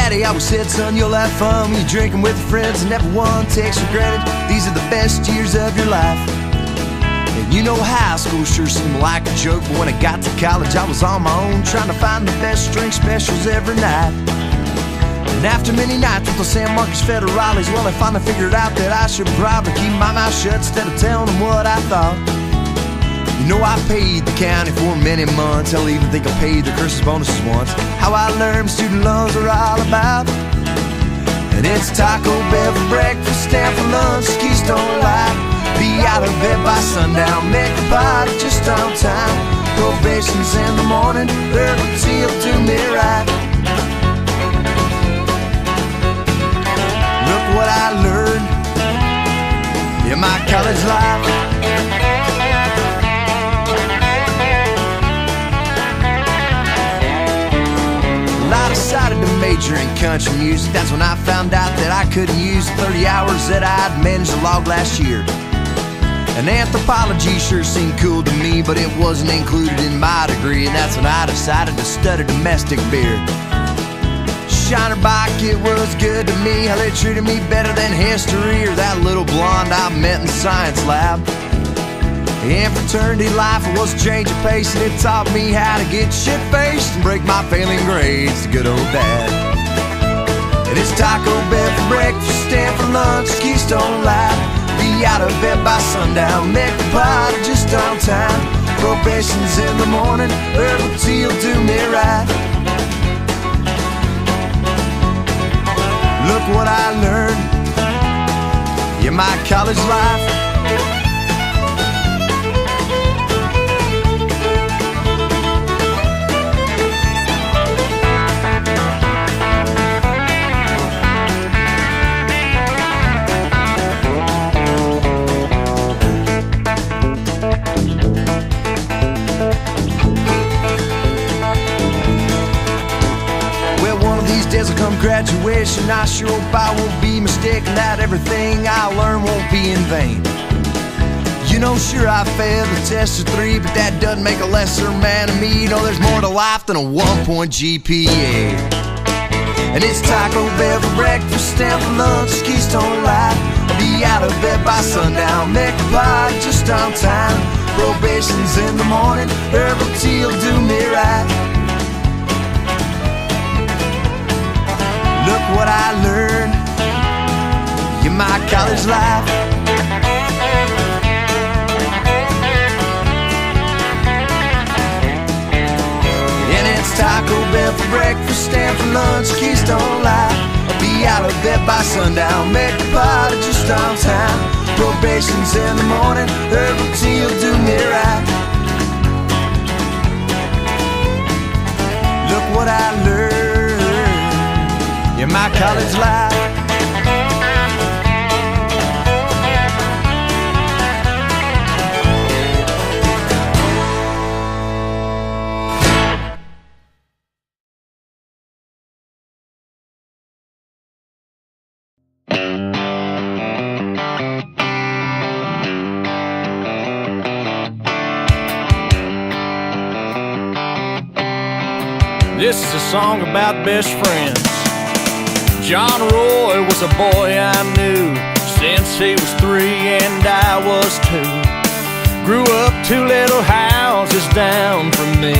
Daddy always said, son, you'll have fun when you're drinking with your friends, and never one takes for granted these are the best years of your life. And you know, high school sure seemed like a joke, but when I got to college I was on my own, trying to find the best drink specials every night. And after many nights with the San Marcos Federales, well, I finally figured out that I should probably keep my mouth shut instead of telling them what I thought. You know, I paid the county for many months. Hell, I even think I paid their Christmas bonuses once. How I learned student loans are all about. And it's Taco Bell for breakfast and for lunch, Keystone Light. Be out of bed by sundown, make the party just on time. Probation's in the morning, herbal tea will do me right. Look what I learned in my college life. I decided to major in country music. That's when I found out that I couldn't use the 30 hours that I'd managed to log last year. And anthropology sure seemed cool to me, but it wasn't included in my degree. And that's when I decided to study domestic beer. Shiner Bach, it was good to me. How they treated me better than history or that little blonde I met in science lab. In fraternity life, it was a change of pace, and it taught me how to get shit-faced and break my failing grades, the good old dad. And it's Taco Bell for breakfast and for lunch, Keystone Light. Be out of bed by sundown, make the party just on time. Probation's in the morning, herbal tea will do me right. Look what I learned in my college life. Days will come graduation, I sure hope I won't be mistaken, that everything I learn won't be in vain. You know, sure, I failed the test of 3, but that doesn't make a lesser man of me. You know, there's more to life than a 1-point GPA. And it's Taco Bell for breakfast and for lunch, Keystone Light. Be out of bed by sundown, make the party just on time. Probation's in the morning, herbal tea will do me right. Look what I learned in my college life. And it's Taco Bell for breakfast and for lunch, Keystone Light. I'll be out of bed by sundown, make the party just on time. Probation's in the morning, herbal tea will do me right. Look what I learned in my college life. This is a song about best friends. John Roy was a boy I knew since he was 3 and I was 2. Grew up 2 little houses down from me.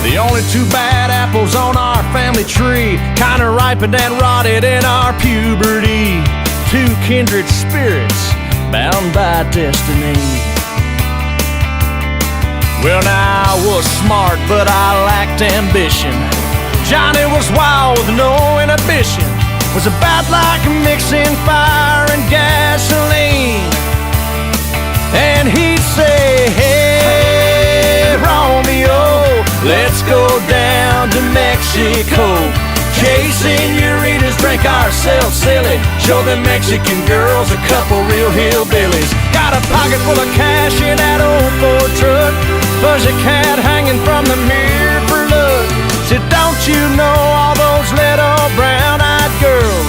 The only 2 bad apples on our family tree kinda ripened and rotted in our puberty. 2 kindred spirits bound by destiny. Well, now I was smart, but I lacked ambition. Johnny was wild with no inhibition, was about like mixing fire and gasoline. And he'd say, hey, Romeo, let's go down to Mexico. Chase senoritas, drink ourselves silly, show the Mexican girls a couple real hillbillies. Got a pocket full of cash in that old Ford truck, fuzzy cat hanging from the mirror for luck. Said, don't you know all those little brown-eyed girls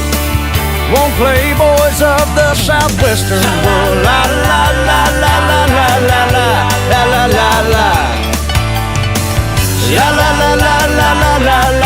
won't play boys of the southwestern world? La la la la la la la la la la la la la la la la la la la la.